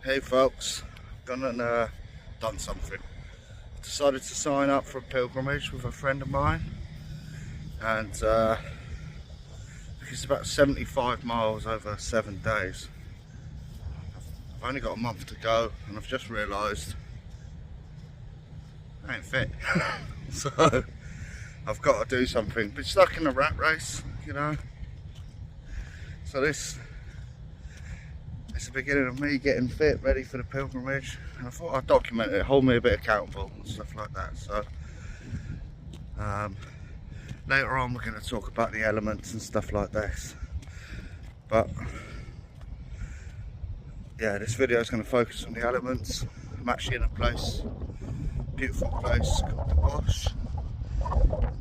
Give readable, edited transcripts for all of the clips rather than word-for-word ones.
Hey folks, gone and done something. Decided to sign up for a pilgrimage with a friend of mine, and it's about 75 miles over 7 days. I've only got a month to go, and I've just realised I ain't fit. So I've got to do something. Been stuck in a rat race, you know. So it's the beginning of me getting fit, ready for the pilgrimage, and I thought I'd document it, hold me a bit accountable and stuff like that. So later on we're going to talk about the elements and stuff like this, but yeah, this video is going to focus on the elements. I'm actually in a place, beautiful place called the Wash,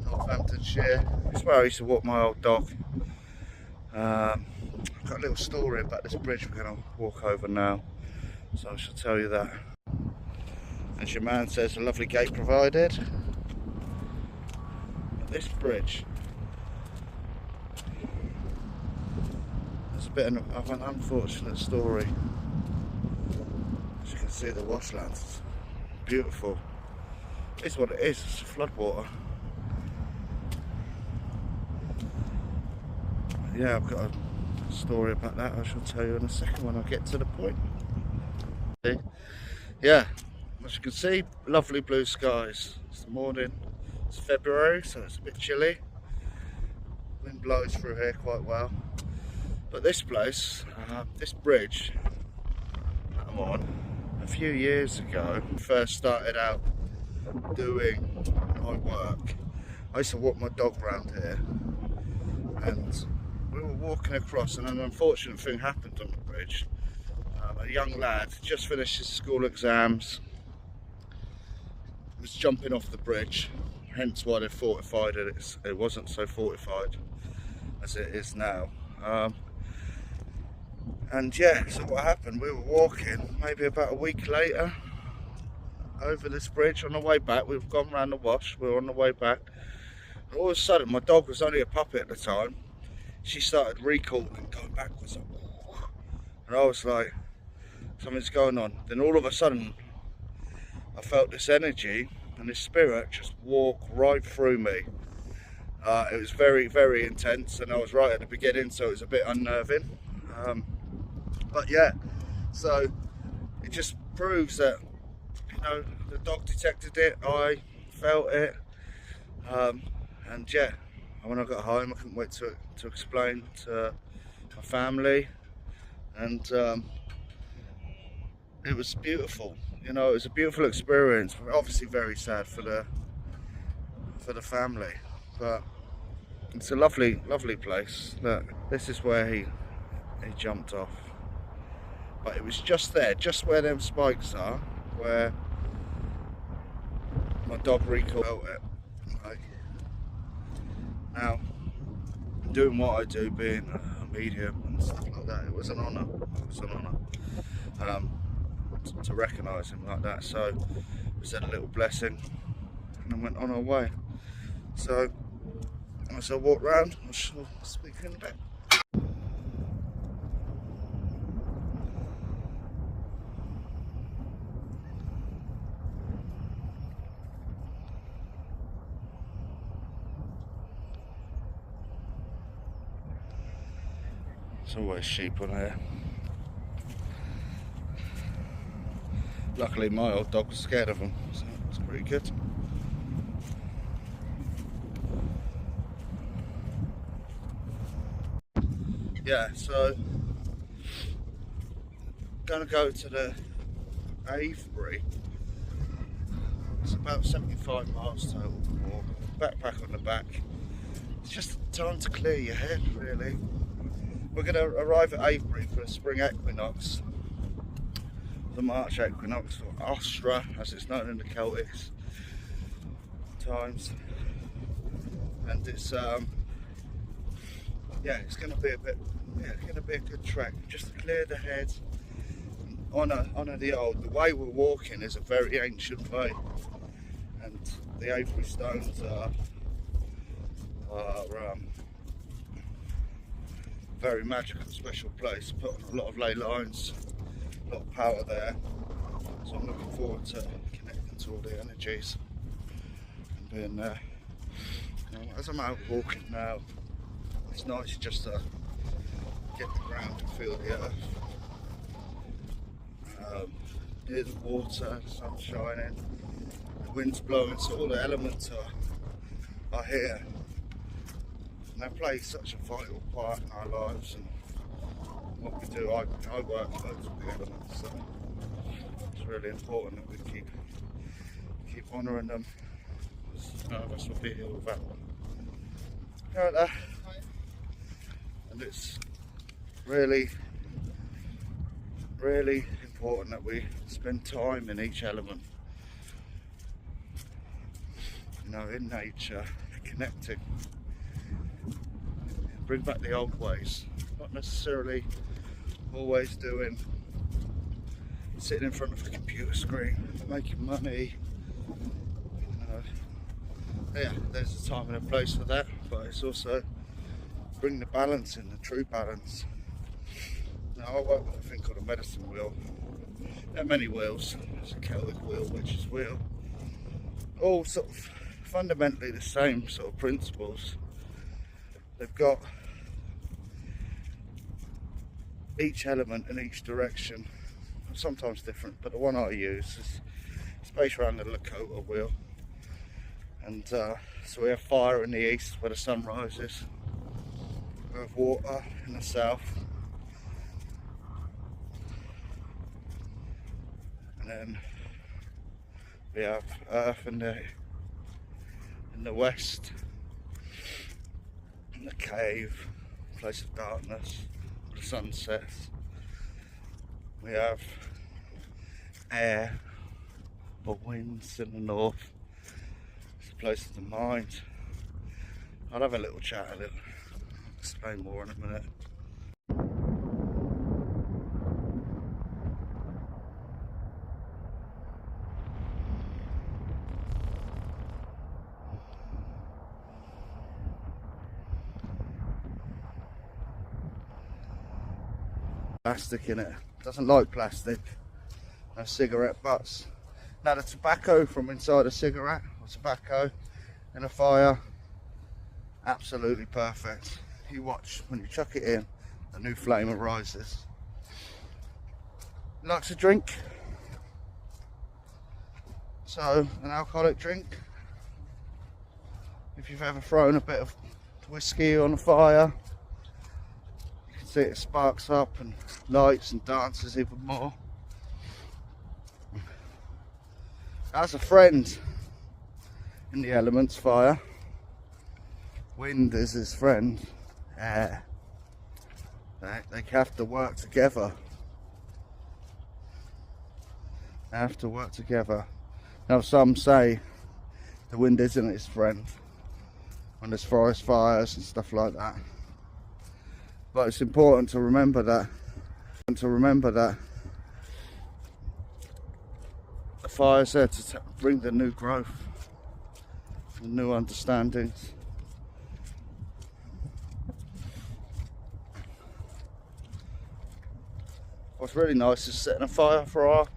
Northamptonshire. It's where I used to walk my old dog. I've got a little story about this bridge we're going to walk over now, so I shall tell you that. As your man says, a lovely gate provided. But this bridge, there's a bit of an unfortunate story. As you can see, the washlands, beautiful. It's what it is, it's floodwater. Yeah, I've got a story about that I shall tell you in a second when I get to the point. Yeah, as you can see, lovely blue skies. It's the morning, it's February, so it's a bit chilly. Wind blows through here quite well. But this place, this bridge that I'm on, a few years ago, first started out doing my work, I used to walk my dog around here, and we were walking across, and an unfortunate thing happened on the bridge. A young lad just finished his school exams, was jumping off the bridge, hence why they fortified it. It wasn't so fortified as it is now. And yeah, so what happened, we were walking maybe about a week later over this bridge. On the way back, we've gone round the Wash, we were on the way back, and all of a sudden, my dog was only a puppy at the time, she started recalling and going backwards, and I was like, something's going on. Then all of a sudden I felt this energy and this spirit just walk right through me. It was very, very intense, and I was right at the beginning, so it was a bit unnerving, but yeah, so it just proves that, you know, the dog detected it, I felt it, and yeah, when I got home I couldn't wait to explain to my family, and it was beautiful. You know, it was a beautiful experience. Obviously very sad for the family, but it's a lovely place. Look, this is where he jumped off, but it was just there, just where them spikes are, where my dog recalled it. Like, now, doing what I do, being a medium and stuff like that, it was an honour. It was an honour to recognise him like that. So we said a little blessing and then went on our way. So as I walk round, I shall speak in a bit. There's always sheep on here. Luckily my old dog was scared of them, so it's pretty good. Yeah, so gonna go to the Avebury. It's about 75 miles total walk. Backpack on the back. It's just time to clear your head, really. We're going to arrive at Avebury for the spring equinox, the March equinox, or Ostra as it's known in the Celtic times, and it's yeah, it's going to be a bit, yeah, it's going to be a good trek just to clear the head, honour the way we're walking is a very ancient way, and the Avebury stones are very magical, special place. Put on a lot of ley lines, a lot of power there. So I'm looking forward to connecting to all the energies and being there. As I'm out walking now, it's nice just to get the ground and feel the earth. Hear the water, the sun shining, the wind's blowing, so all the elements are here. And they play such a vital part in our lives and what we do. I work loads with the elements, so it's really important that we keep honouring them. None of us would be here without them. Right there. And it's really important that we spend time in each element. You know, in nature, connecting. Bring back the old ways. Not necessarily always sitting in front of a computer screen, making money. Yeah, there's a time and a place for that, but it's also bring the balance in, the true balance. Now I work with a thing called a medicine wheel. There are many wheels. There's a Celtic wheel, witch's wheel. All sort of fundamentally the same sort of principles. They've got each element in each direction, sometimes different, but the one I use is based around the Lakota wheel. And so we have fire in the east where the sun rises, we have water in the south, and then we have earth in the west, in the cave, place of darkness, where the sun sets. We have air or winds in the north. Place of the mind. I'll have a little chat, I'll explain more in a minute. Plastic in it. Doesn't like plastic. No cigarette butts. Now the tobacco from inside a cigarette or tobacco in a fire, absolutely perfect. You watch when you chuck it in, a new flame arises. Likes a drink, so an alcoholic drink. If you've ever thrown a bit of whiskey on a fire, you can see it sparks up and lights and dances even more. As a friend in the elements, fire. Wind is his friend. Air. They have to work together. They have to work together. Now some say the wind isn't his friend when there's forest fires and stuff like that. But it's important to remember that. The fire's there to bring the new growth, the new understandings. What's really nice is setting a fire for our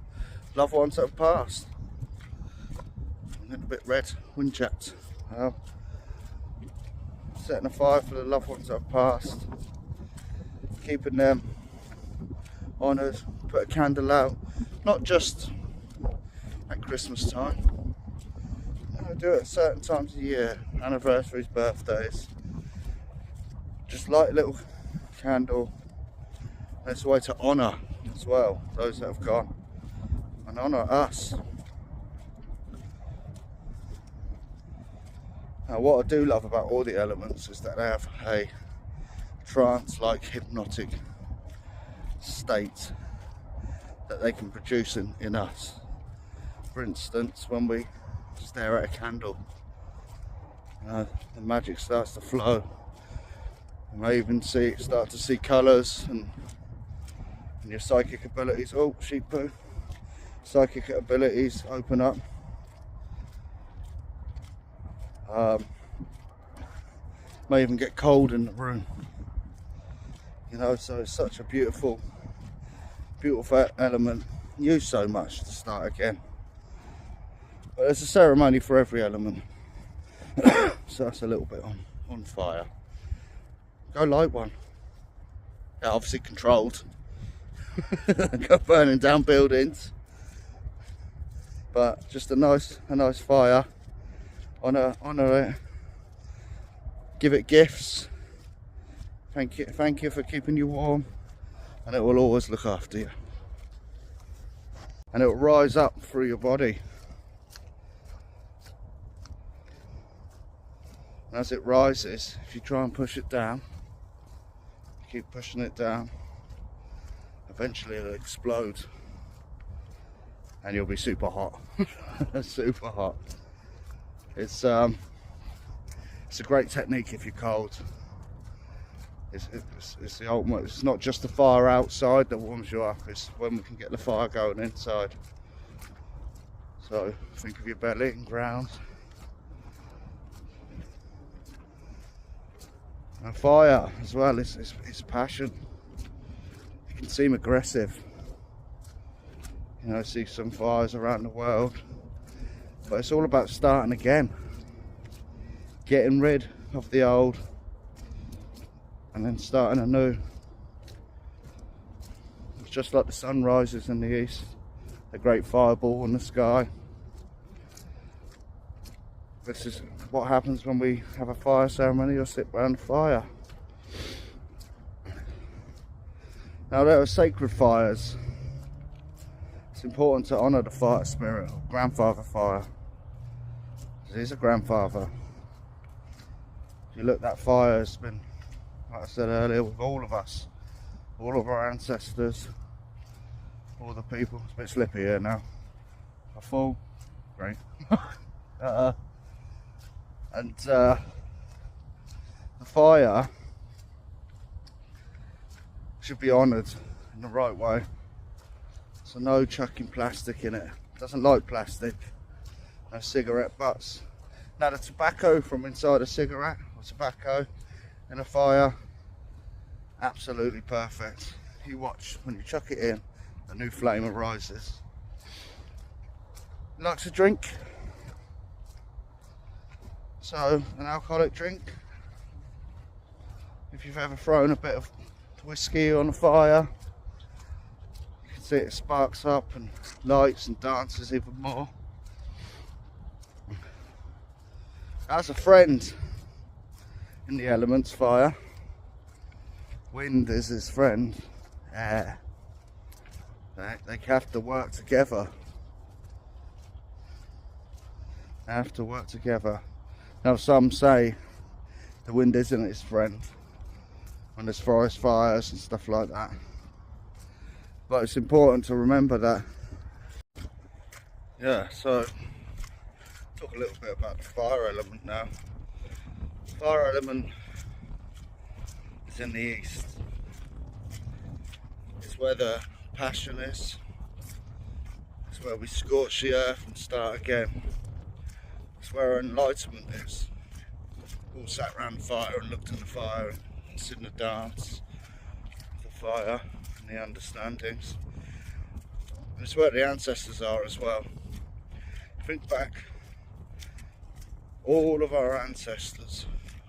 loved ones that have passed. I'm getting a bit red, wind chapped. Setting a fire for the loved ones that have passed. Keeping them honoured, put a candle out, not just at Christmas time. I do it at certain times of the year, anniversaries, birthdays. Just light a little candle. It's a way to honour as well those that have gone and honour us. Now what I do love about all the elements is that they have a trance-like hypnotic state that they can produce in us. For instance, when we stare at a candle, the magic starts to flow. You may even start to see colours and your psychic abilities. Oh, sheep poo. Psychic abilities open up. May even get cold in the room. You know, so it's such a beautiful beautiful element, used so much to start again. But there's a ceremony for every element. So that's a little bit on fire. Go light one. Yeah, obviously controlled. Go burning down buildings. But just a nice fire. Honour it. Give it gifts. Thank you for keeping you warm, and it will always look after you. And it will rise up through your body. And as it rises, if you try and push it down, keep pushing it down, eventually it'll explode, and you'll be super hot. Super hot. It's a great technique if you're cold. It's the ultimate. It's not just the fire outside that warms you up, it's when we can get the fire going inside. So think of your belly and ground. And fire as well, it's passion. It can seem aggressive. You know, I see some fires around the world, but it's all about starting again. Getting rid of the old and then starting anew. It's just like the sun rises in the east, a great fireball in the sky. This is what happens when we have a fire ceremony or sit around the fire. Now, there are sacred fires. It's important to honour the fire spirit, or grandfather fire. He's a grandfather. If you look, that fire has been, like I said earlier, with all of us, all of our ancestors, all the people. It's a bit slippy here now. I fall. Great. And the fire should be honoured in the right way. So no chucking plastic in it. It doesn't like plastic. No cigarette butts. Now, the tobacco from inside a cigarette or tobacco in a fire, absolutely perfect. You watch when you chuck it in, a new flame arises. Likes a drink. So, an alcoholic drink. If you've ever thrown a bit of whiskey on a fire, you can see it sparks up and lights and dances even more. As a friend in the elements, fire. Wind is his friend. Air. They have to work together. They have to work together. Now, some say the wind isn't his friend when there's forest fires and stuff like that. But it's important to remember that. Yeah, so talk a little bit about the fire element now. Fire element is in the east. It's where the passion is. It's where we scorch the earth and start again. It's where enlightenment is. All sat around the fire and looked at the fire and seen the dance of the fire and the understandings. And it's where the ancestors are as well. Think back, all of our ancestors,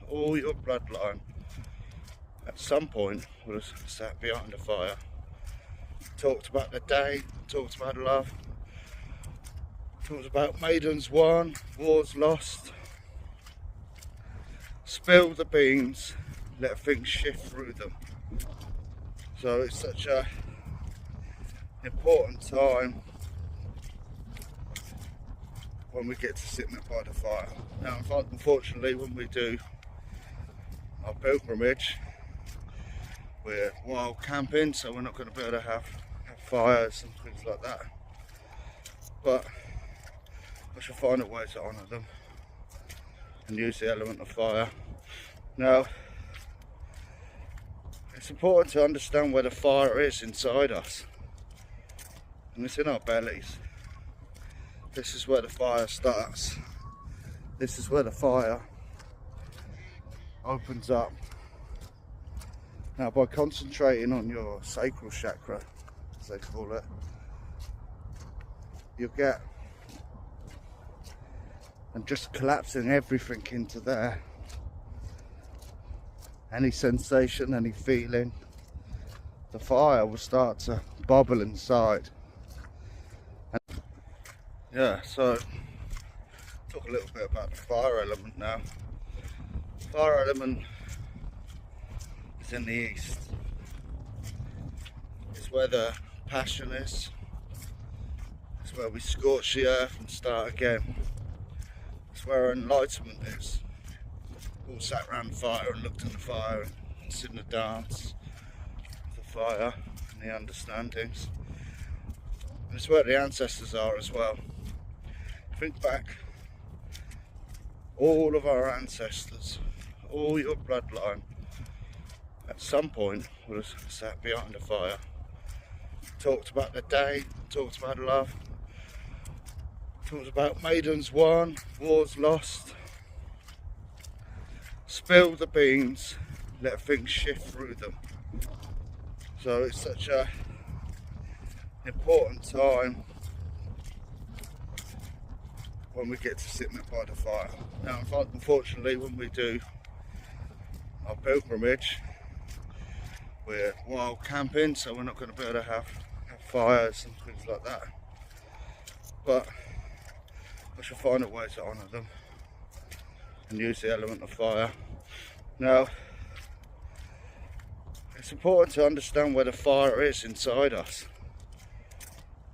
all your bloodline, at some point would have sat behind the fire, talked about the day, talked about love, talked about maidens won, wars lost, spill the beans, let things shift through them. So it's such a important time when we get to sit by the fire. Now, unfortunately, when we do our pilgrimage, we're wild camping, so we're not going to be able to have fires and things like that. But I shall find a way to honour them and use the element of fire. Now, it's important to understand where the fire is inside us, and it's in our bellies. This is where the fire starts. This is where the fire opens up. Now, by concentrating on your sacral chakra, as they call it, you'll get, and just collapsing everything into there. Any sensation, any feeling, the fire will start to bubble inside. And yeah, so talk a little bit about the fire element now. Fire element is in the east. It's where the passion is. It's where we scorch the earth and start again. It's where enlightenment is. All sat around the fire and looked at the fire and seen the dance of the fire and the understandings. And it's where the ancestors are as well. Think back, all of our ancestors, all your bloodline, at some point would have sat behind a fire, talked about the day, talked about love, talked about maidens won, wars lost, spill the beans, let things shift through them. So it's such a important time when we get to sit by the fire. Now, unfortunately, when we do our pilgrimage, we're wild camping, so we're not going to be able to have fires and things like that. But I shall find a way to honour them and use the element of fire. Now, it's important to understand where the fire is inside us,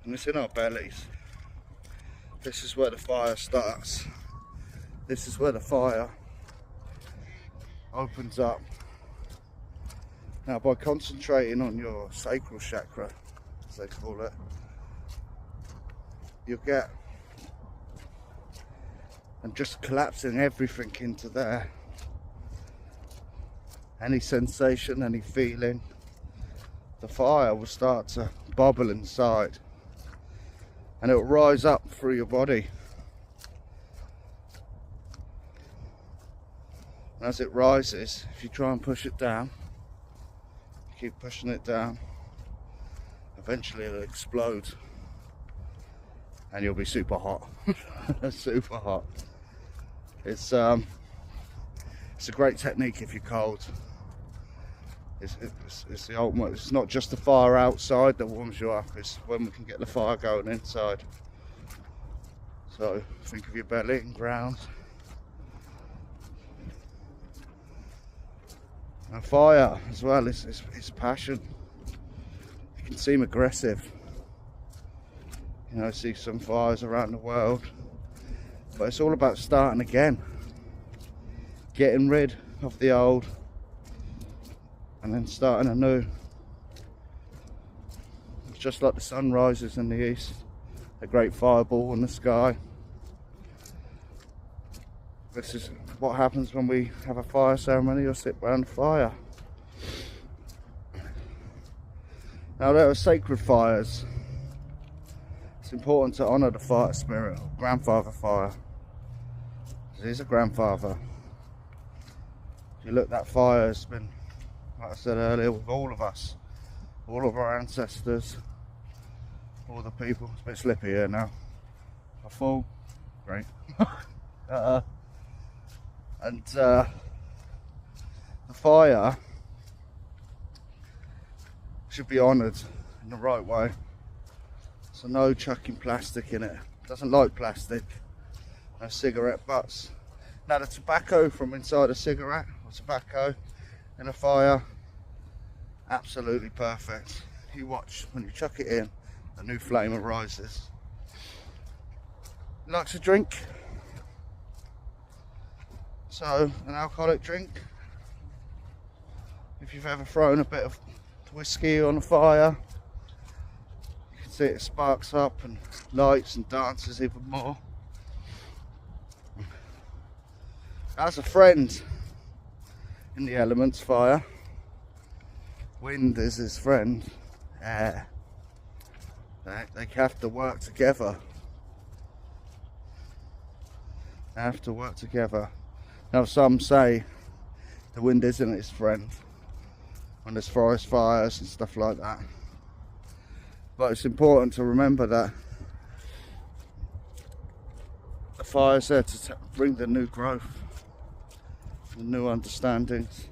and it's in our bellies. This is where the fire starts. This is where the fire opens up. Now, by concentrating on your sacral chakra, as they call it, you'll get, and just collapsing everything into there. Any sensation, any feeling, the fire will start to bubble inside, and it will rise up through your body. And as it rises, if you try and push it down, keep pushing it down, eventually it'll explode and you'll be super hot. Super hot. It's a great technique if you're cold. It's the ultimate. It's not just the fire outside that warms you up, it's when we can get the fire going inside. So think of your belly and ground. And fire as well, it's passion. It can seem aggressive. You know, I see some fires around the world, but it's all about starting again, getting rid of the old and then starting anew. It's just like the sun rises in the east, a great fireball in the sky. This is what happens when we have a fire ceremony or sit around the fire. Now, there are sacred fires. It's important to honour the fire spirit, or grandfather fire. He's a grandfather. If you look, that fire has been, like I said earlier, with all of us, all of our ancestors, all the people. It's a bit slippy here now. I fall. Great. And the fire should be honoured in the right way. So no chucking plastic in it. It doesn't like plastic. No cigarette butts. Now, the tobacco from inside a cigarette or tobacco in a fire, absolutely perfect. You watch when you chuck it in, a new flame arises. Likes a drink. So, an alcoholic drink. If you've ever thrown a bit of whiskey on a fire, you can see it sparks up and lights and dances even more. As a friend in the elements, fire. Wind is his friend. Air. They have to work together. They have to work together. Now, some say the wind isn't his friend when there's forest fires and stuff like that. But it's important to remember that the fire's there to bring the new growth, the new understandings.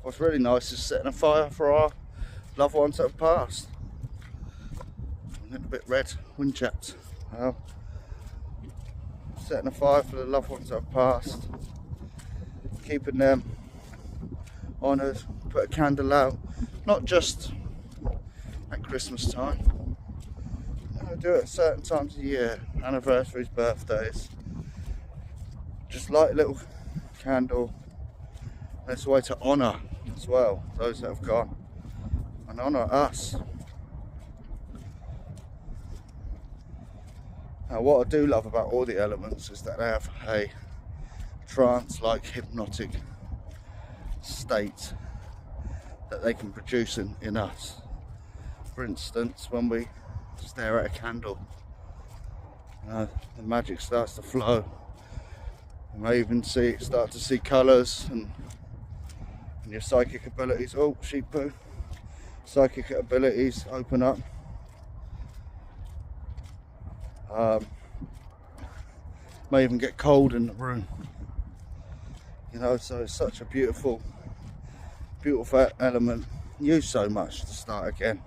What's really nice is setting a fire for our loved ones that have passed. I'm getting a bit red, wind chapped. Well, setting a fire for the loved ones that have passed, keeping them honoured, put a candle out, not just at Christmas time. I do it at certain times of the year, anniversaries, birthdays. Just light a little candle. And it's a way to honour as well those that have gone and honour us. Now, what I do love about all the elements is that they have a trance-like hypnotic state that they can produce in us. For instance, when we stare at a candle, the magic starts to flow. You may even start to see colours and your psychic abilities. Oh, sheep poo. Psychic abilities open up. May even get cold in the room. You know, so it's such a beautiful element. Used so much to start again.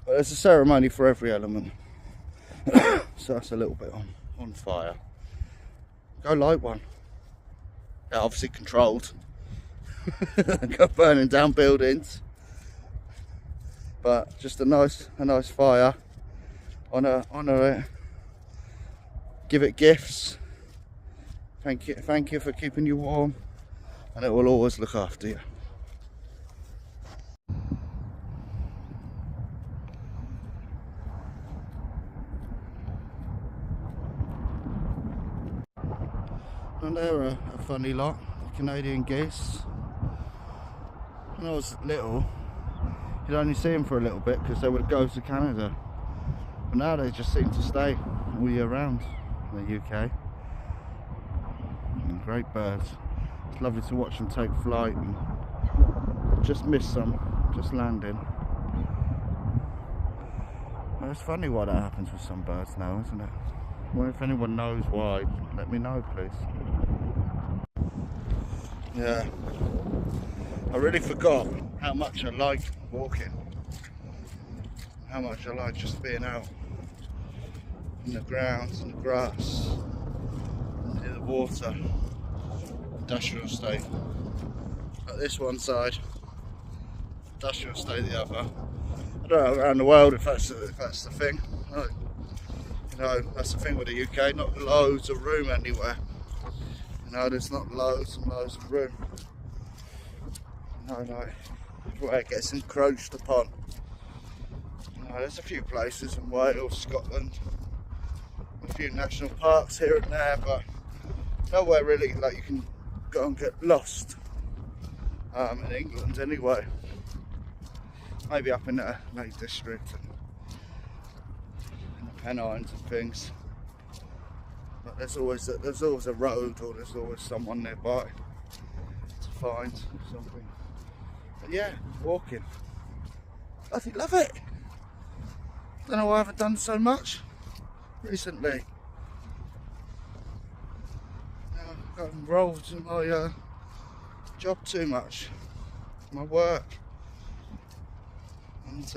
But there's a ceremony for every element. So that's a little bit on fire. Go light one. Yeah, obviously controlled. Go burning down buildings. But just a nice fire. Honour it. Give it gifts. Thank you for keeping you warm, and it will always look after you. And they're a funny lot, Canadian geese. When I was little, you'd only see them for a little bit because they would go to Canada. But now they just seem to stay all year round in the UK. And great birds. It's lovely to watch them take flight and just miss some, just landing. Well, it's funny why that happens with some birds now, isn't it? Well, if anyone knows why, let me know, please. Yeah, I really forgot how much I like walking, how much I like just being out in the grounds and the grass, near the water, industrial estate. Like this one side, industrial estate the other. I don't know around the world if that's the thing. You know, that's the thing with the UK, not loads of room anywhere. You know, there's not loads and loads of room. No, where it gets encroached upon. You know, there's a few places in Wales, Scotland, a few national parks here and there, but nowhere really like you can go and get lost. In England anyway. Maybe up in the Lake District and the Pennines and things. But there's always a road, or there's always someone nearby to find something. But yeah, walking. I think love it. Don't know why I haven't done so much recently. I've got involved in my job too much, my work, and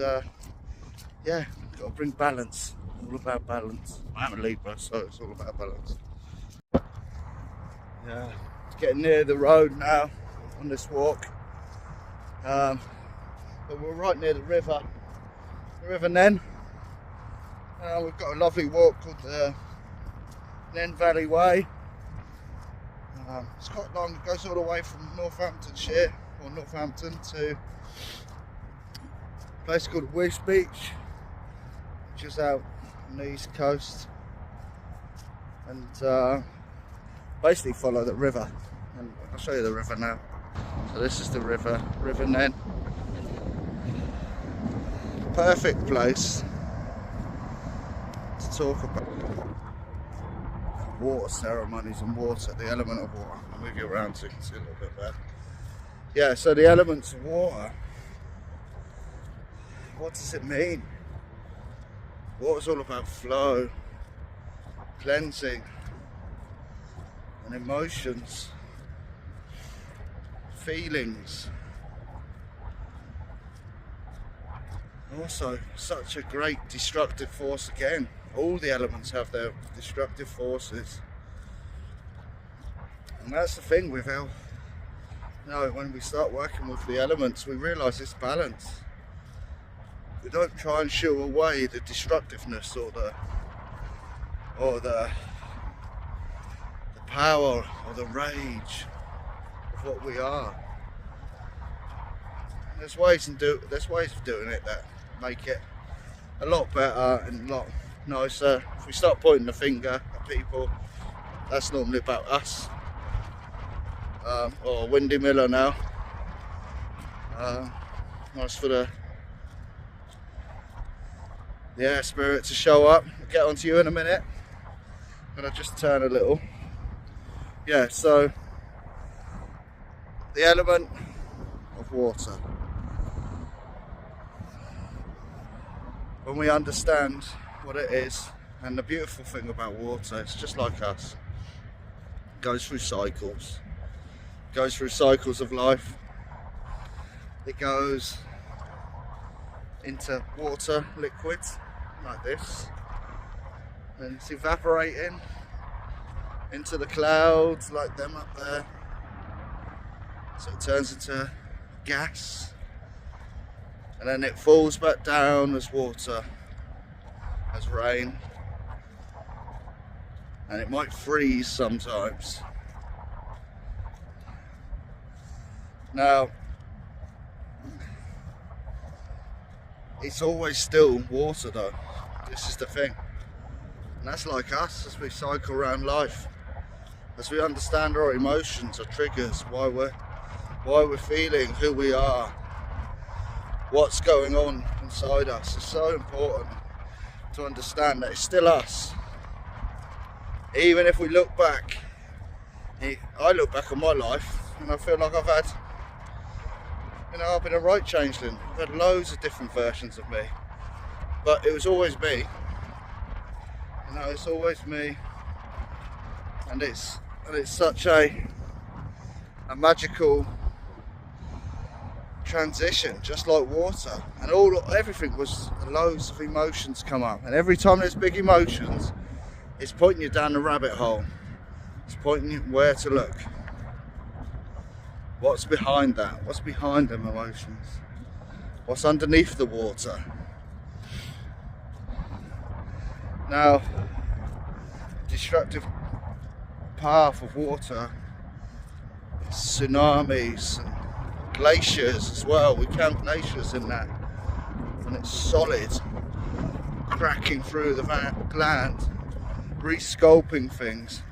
yeah, got to bring balance. All about balance. I'm a Libra, so it's all about balance. Yeah, it's getting near the road now on this walk. But we're right near the River Nen. We've got a lovely walk called the Nen Valley Way. It's quite long. It goes all the way from Northamptonshire or Northampton to a place called Wish Beach, which is out on the east coast, and basically follow the river, and I'll show you the river now. So this is the River Nen. Perfect place to talk about. water ceremonies and water, the element of water. I'll move you around so you can see a little bit better. Yeah, so the elements of water, what does it mean? Water's all about flow, cleansing, and emotions, feelings. Also, such a great destructive force again. All the elements have their destructive forces. And that's the thing with how, when we start working with the elements, we realise it's balance. We don't try and shoo away the destructiveness or the power or the rage of what we are. There's ways of doing it that make it a lot better and a lot nicer. If we start pointing the finger at people, that's normally about us. Or Windy Miller now. Nice for the air spirit to show up. I'll get onto you in a minute. I'm gonna just turn a little. Yeah, so the element of water. When we understand what it is, and the beautiful thing about water, it's just like us. It goes through cycles. It goes through cycles of life. It goes into water, liquids, like this. And it's evaporating into the clouds, like them up there. So it turns into gas. And then it falls back down as water, as rain. And it might freeze sometimes. Now, it's always still water though. This is the thing. And that's like us as we cycle around life. As we understand our emotions, our triggers, why we're feeling, who we are, what's going on inside us. It's so important to understand that it's still us. Even if we look back, I look back on my life and I feel like I've been a right changeling. I've had loads of different versions of me, but it was always me. It's always me, and it's such a magical transition, just like water. And everything was loads of emotions come up, and every time there's big emotions, it's pointing you down the rabbit hole. It's pointing you where to look. What's behind that? What's behind them emotions? What's underneath the water? Now, destructive path of water, tsunamis and glaciers as well. We count glaciers in that, and it's solid, cracking through the land, resculpting things.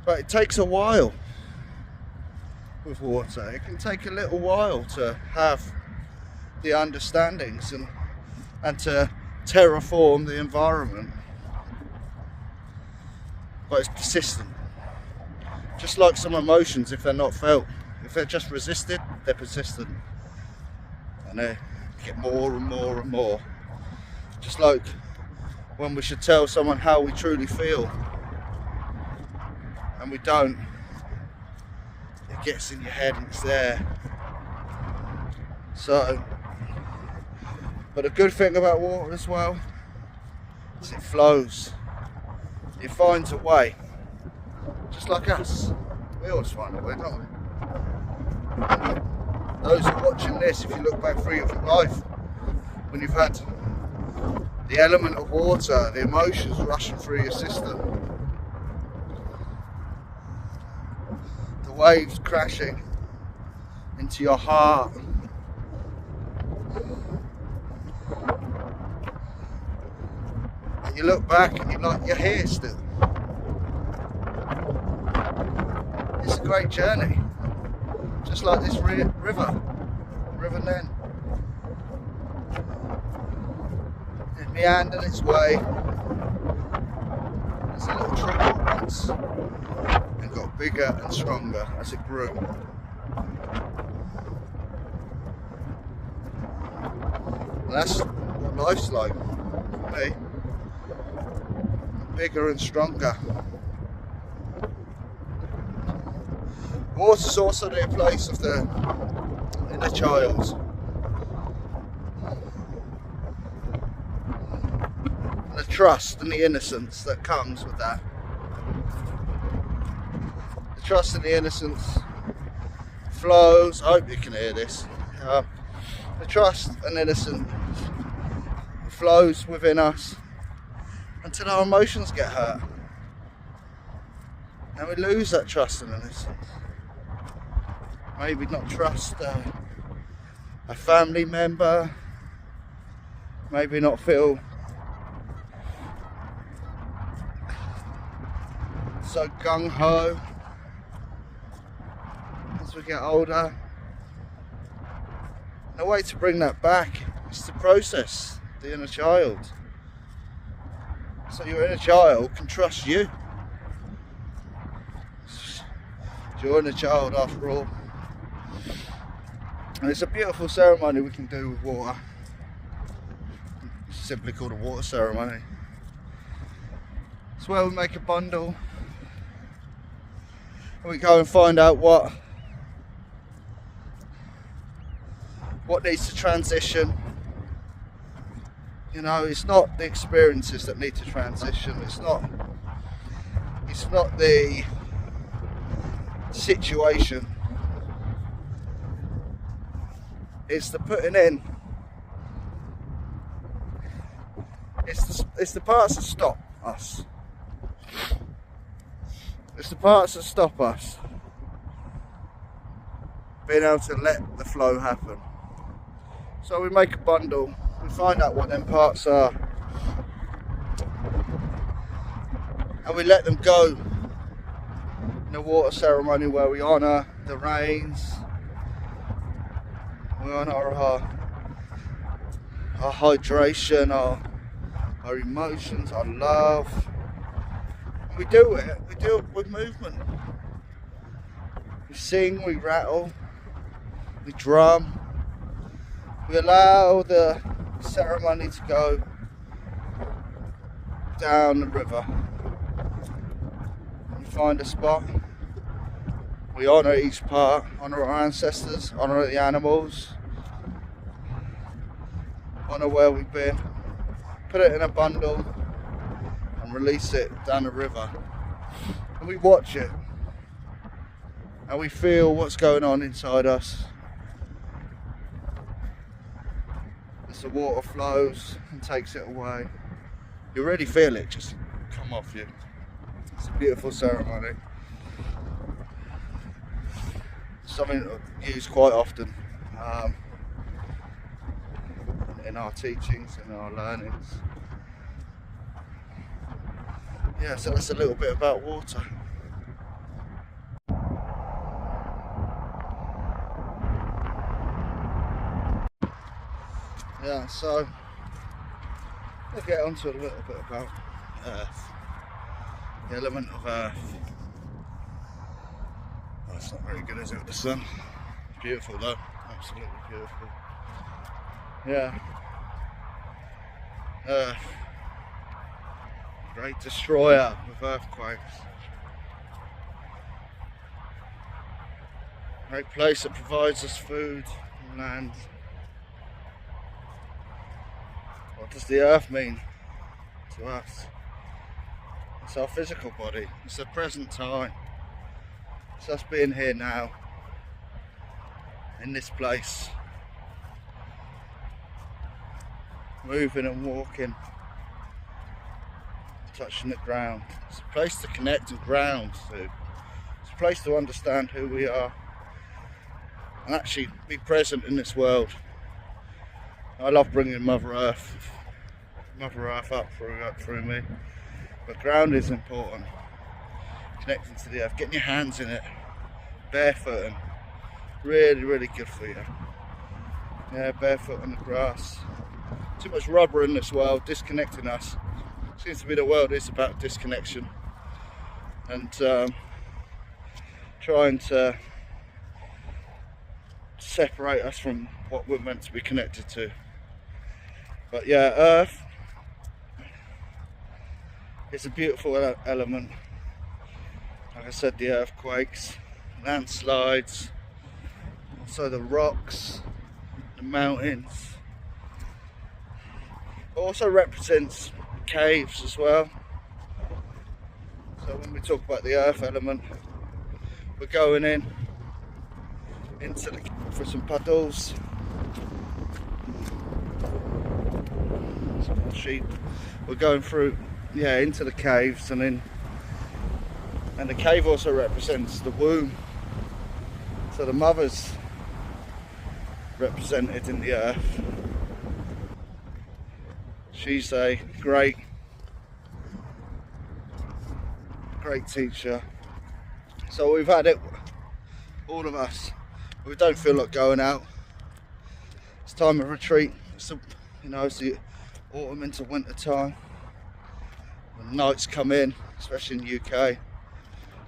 But it takes a while with water. It can take a little while to have the understandings and to terraform the environment. But it's persistent. Just like some emotions, if they're not felt, if they're just resisted, they're persistent. And they get more and more and more. Just like when we should tell someone how we truly feel, and we don't, it gets in your head and it's there. So, but the good thing about water as well is it flows. It finds a way. Just like us. We always find a way, don't we? Those who are watching this, if you look back through your life, when you've had the element of water, the emotions rushing through your system, the waves crashing into your heart, and you look back and you're here still. It's a great journey, just like this River Nen. It meandered its way It's a little trickle once and got bigger and stronger as it grew. And that's what life's like for me. Bigger and stronger. Water's also the place of the inner child. The trust and the innocence that comes with that. The trust and the innocence flows. I hope you can hear this. The trust and innocence flows within us until our emotions get hurt. And we lose that trust and innocence. Maybe not trust a family member. Maybe not feel so gung-ho as we get older. The way to bring that back is to process the inner child. So your inner child can trust you. Your inner child, after all. And it's a beautiful ceremony we can do with water. It's simply called a water ceremony. It's where we make a bundle. And we go and find out what needs to transition. You know, it's not the experiences that need to transition. It's not the situation. It's the putting in. It's the parts that stop us. It's the parts that stop us being able to let the flow happen. So we make a bundle, we find out what them parts are, and we let them go in a water ceremony where we honour the rains, we honour our hydration, our emotions, our love. We do it with movement. We sing, we rattle, we drum. We allow the ceremony to go down the river. We find a spot. We honour each part, honour our ancestors, honour the animals, honour where we've been, put it in a bundle and release it down the river. And we watch it and we feel what's going on inside us. As the water flows and takes it away, you really feel it just come off you. It's a beautiful ceremony. Something I use quite often in our teachings, in our learnings. Yeah, so that's a little bit about water. Yeah, so we'll get on to a little bit about Earth, the element of Earth. Oh, it's not very good, is it, with the sun? Beautiful though, absolutely beautiful. Yeah, Earth, great destroyer with earthquakes. Great place that provides us food and land. What does the earth mean to us? It's our physical body, it's the present time. It's us being here now, in this place, moving and walking, touching the ground. It's a place to connect and ground to. It's a place to understand who we are and actually be present in this world. I love bringing Mother Earth up through me, but ground is important. Connecting to the earth, getting your hands in it, barefooting, really, really good for you. Yeah, barefoot on the grass. Too much rubber in this world, disconnecting us. Seems to be the world is about disconnection and trying to separate us from what we're meant to be connected to. But yeah, Earth is a beautiful element. Like I said, the earthquakes, landslides, also the rocks, the mountains. It also represents caves as well. So when we talk about the earth element, we're going into the for some puddles, some sheep. We're going through, yeah, into the caves, and the cave also represents the womb. So the mother's represented in the earth. She's a great teacher. So we've had it, all of us. We don't feel like going out. It's time of retreat. It's the, it's the autumn into winter time. The nights come in, especially in the UK.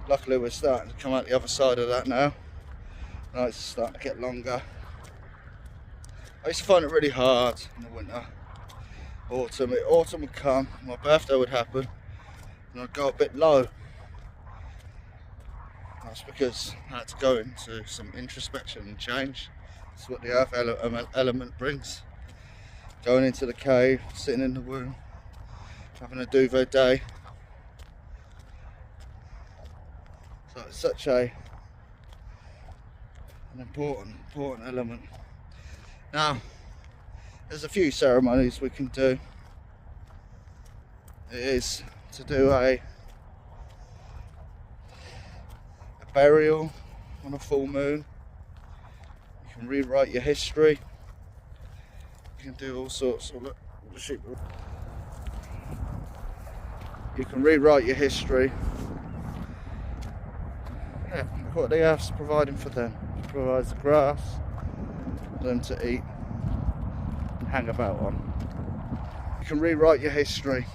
Luckily we're starting to come out the other side of that now. Nights are starting to get longer. I used to find it really hard in the winter. Autumn would come, my birthday would happen, and I'd go a bit low. That's because I had to go into some introspection and change. That's what the earth element brings. Going into the cave, sitting in the womb, having a duvet day. So it's such an important element. Now, there's a few ceremonies we can do. It is to do a burial on a full moon. You can rewrite your history. You can do all sorts of you can rewrite your history. Yeah, look what the earth's providing for them. It provides the grass for them to eat and hang about on. You can rewrite your history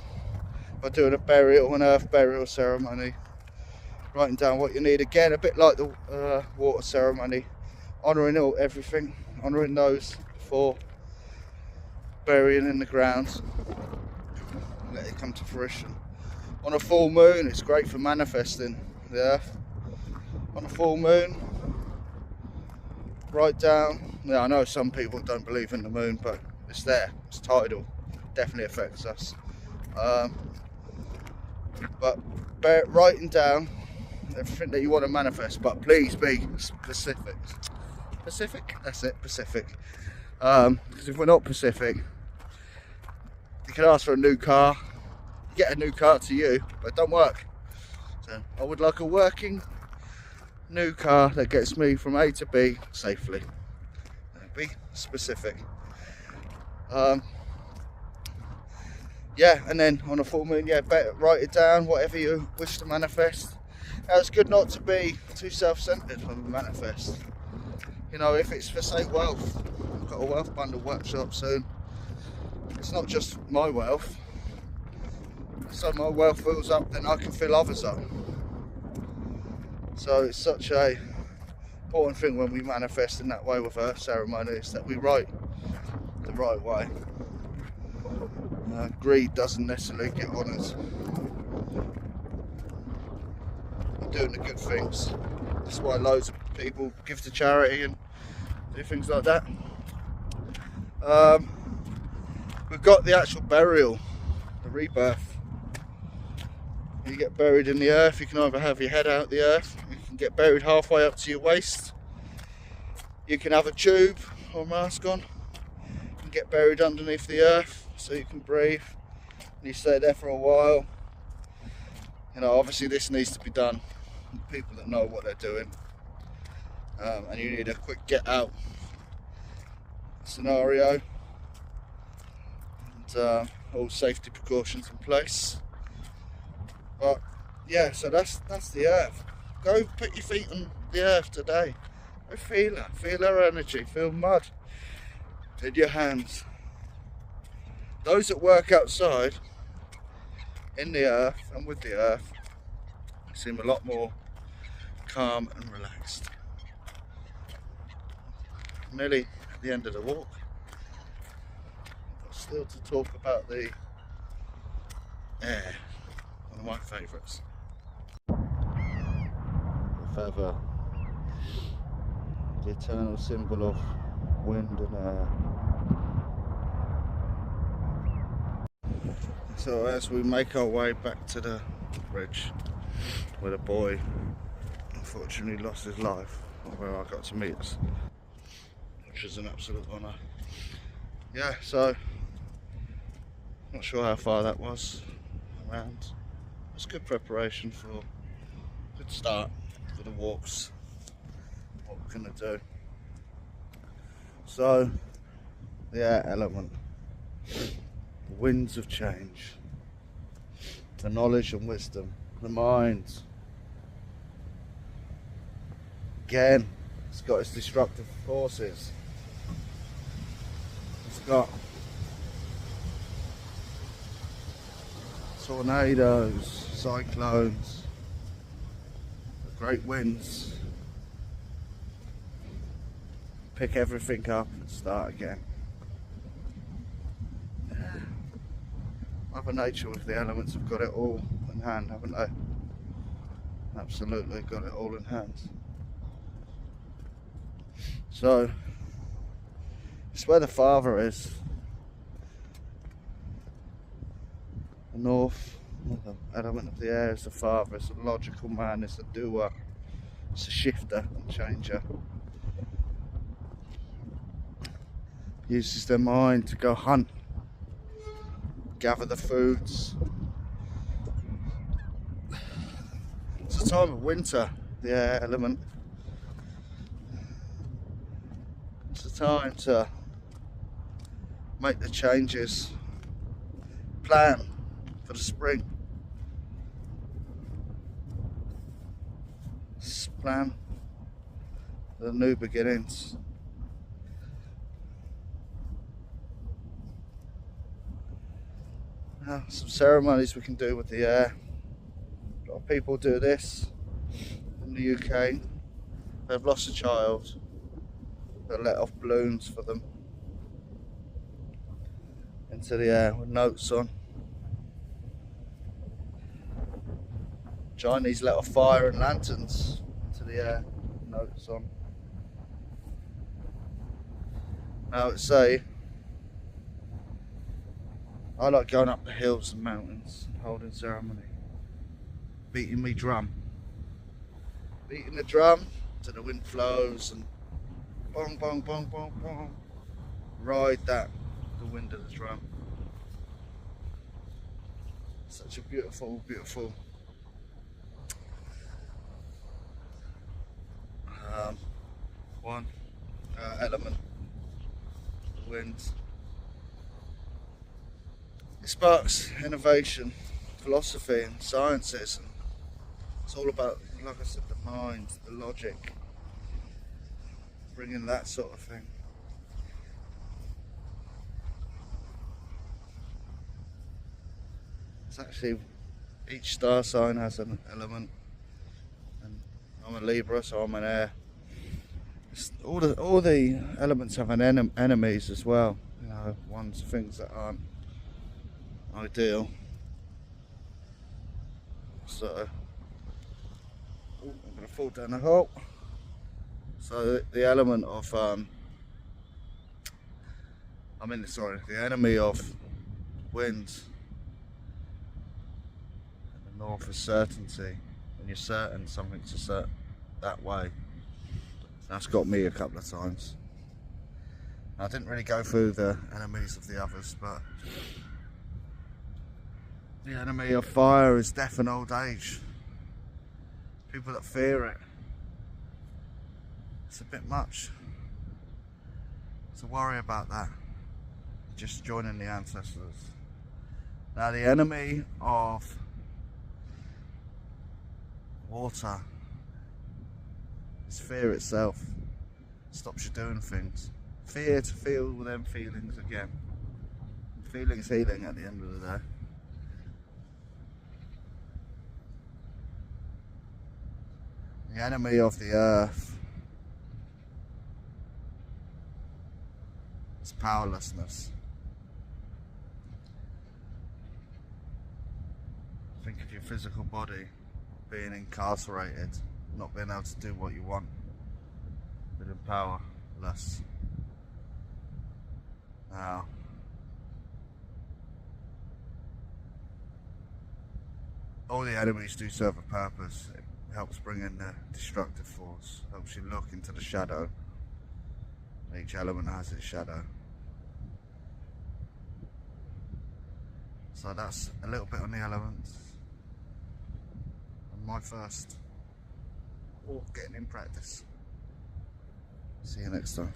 by doing a burial, an earth burial ceremony. Writing down what you need, again a bit like the water ceremony, honouring everything, honouring those before burying in the ground, let it come to fruition. On a full moon it's great for manifesting the earth. On a full moon, write down, I know some people don't believe in the moon, but it's there, it's tidal, definitely affects us. But writing down everything that you want to manifest, but please be specific. Pacific? That's it, Pacific. Because if we're not Pacific, you can ask for a new car, you get a new car to you, but it don't work. So I would like a working new car that gets me from A to B safely. Be specific. Yeah, and then on a full moon, write it down, whatever you wish to manifest. Now, it's good not to be too self-centered when we manifest. If it's for, say, wealth, I've got a wealth bundle workshop soon. It's not just my wealth. So my wealth fills up, then I can fill others up. So it's such a important thing when we manifest in that way with earth ceremonies, that we write the right way. Greed doesn't necessarily get on us. Doing the good things. That's why loads of people give to charity and do things like that. We've got the actual burial, the rebirth. You get buried in the earth. You can either have your head out the earth, you can get buried halfway up to your waist, you can have a tube or mask on and get buried underneath the earth so you can breathe, and you stay there for a while. Obviously this needs to be done with people that know what they're doing, and you need a quick get out scenario, and all safety precautions in place. But yeah, so that's the earth. Go put your feet on the earth today. Go feel her energy, feel mud in your hands. Those that work outside in the earth and with the earth seem a lot more calm and relaxed. Nearly at the end of the walk, but still to talk about the air, one of my favourites. The feather, the eternal symbol of wind and air. So as we make our way back to the bridge where the boy unfortunately lost his life, where I got to meet us, which was an absolute honour. Yeah, so not sure how far that was around. It was good preparation for a good start for the walks, what we're going to do. So the air element, the winds of change, the knowledge and wisdom, the mind. Again, it's got its destructive forces. It's got tornadoes, cyclones, great winds. Pick everything up and start again. Mother Nature with the elements have got it all in hand, haven't they? Absolutely got it all in hand. So, it's where the Father is. The north, the element of the air is the Father. It's a logical man, it's a doer, it's a shifter and changer. Uses their mind to go hunt, gather the foods. It's a time of winter, the air element. It's a time to make the changes, plan for the spring, plan for the new beginnings. Some ceremonies we can do with the air. A lot of people do this in the UK. They've lost a child, they let off balloons for them into the air with notes on. Chinese let off fire and lanterns into the air with notes on. Now it's I like going up the hills and mountains and holding ceremony. Beating me drum. Beating the drum till the wind flows and bong bong bong bong bong. Ride that, the wind of the drum. Such a beautiful, beautiful element. The wind. It sparks innovation, philosophy and sciences, and it's all about, like I said, the mind, the logic, bringing that sort of thing. It's actually, each star sign has an element, and I'm a Libra, so I'm an air. All the elements have an enemies as well, you know, ones things that aren't ideal. So I'm going to fall down the hole. So the element of the enemy of wind in the north is certainty. When you're certain something's that way. That's got me a couple of times. I didn't really go through the enemies of the others, but the enemy of fire is death and old age. People that fear it. It's a bit much to worry about that. Just joining the ancestors. Now the enemy of water is fear itself. It stops you doing things. Fear to feel them feelings again. Feelings healing at the end of the day. The enemy of the earth is powerlessness. Think of your physical body being incarcerated, not being able to do what you want, feeling powerless. Now, all the enemies do serve a purpose. It helps bring in the destructive force, helps you look into the shadow. Each element has its shadow. So that's a little bit on the elements. And my first walk getting in practice. See you next time.